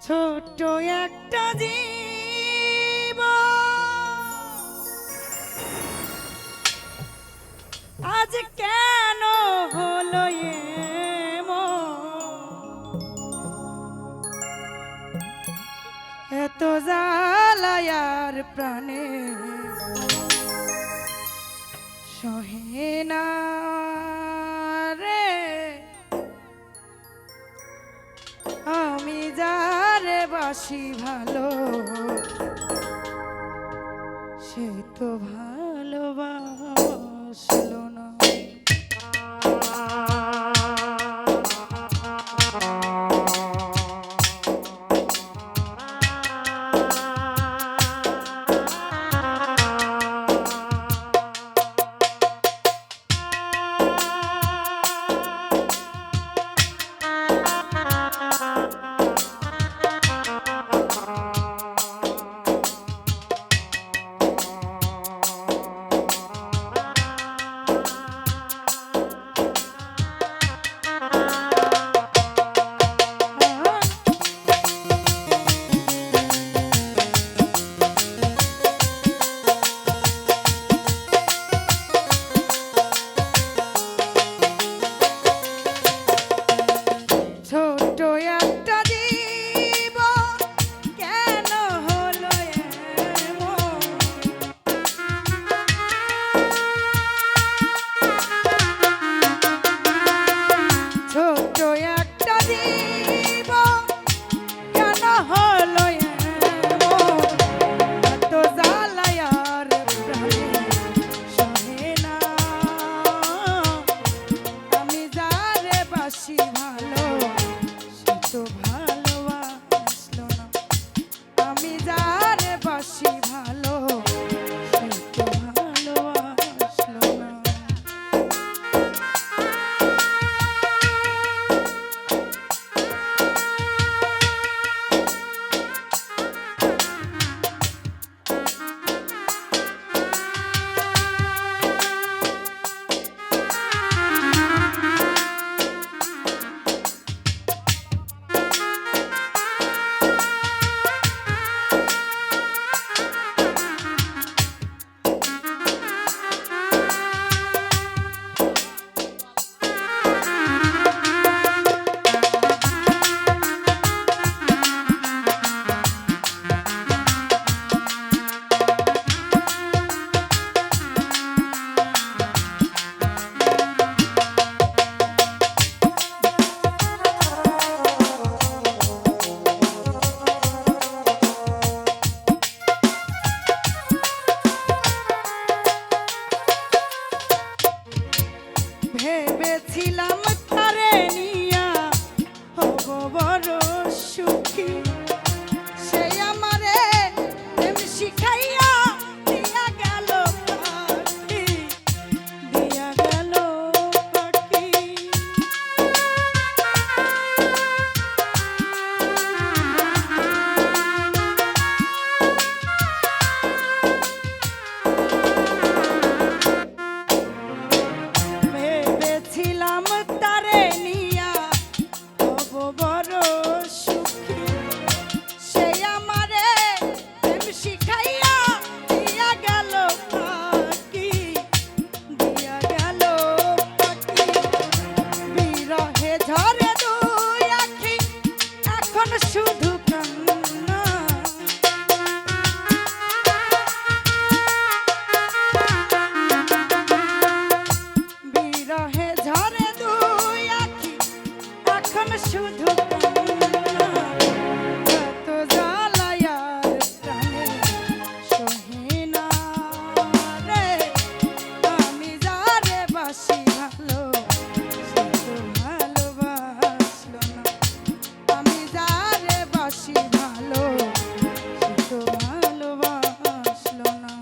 ছোট্ট একটা জীব আজ কেন হলো এত জ্বালায়ার প্রাণে সহে না রে। আমি যারে বাসি ভালো সে তো ভালোবাসলো না। ভেবেছিলাম তারে নিয়া হব বড় সুখী, সে আমারে প্রেম শিখাইয়া দিয়া গেল পাখি, দিয়া গেল পাখি। ছিলাম তারে নিয়া হব বড় সুখী, সে আমারে প্রেম শিখাইয়া দিয়া গেল পাখি, দিয়া গেল পাখি। বিরহে ঝরে দুই আখি এখন শুধু কান্না, বিরহে ঝরে দুই আখি এখন শুধু কান্না। এত জ্বালায়ার প্রাণে সহে না রে। আমি যারে বাসি ভালো সে তো ভালোবাসলো না। আমি যারে বাসি ভালো সে তো ভালোবাসলো না।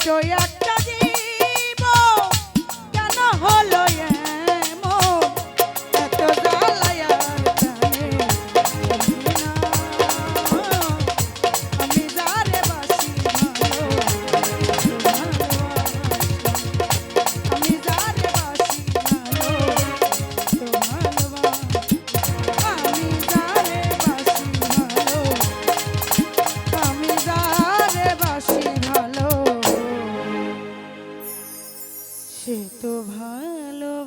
ছোট্ট একটা জীব কেন হলো এমন এত জ্বালায় আর প্রাণে সহে না। আমি যারে বাসি ভালো আমি যারে বাসি ভালো তো ভালোবাসি আমি যারে বাসি ভালো আমি যারে বাসি ভালো সে তো ভালোবাসিল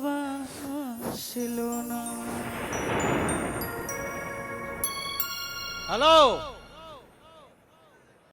না। হ্যালো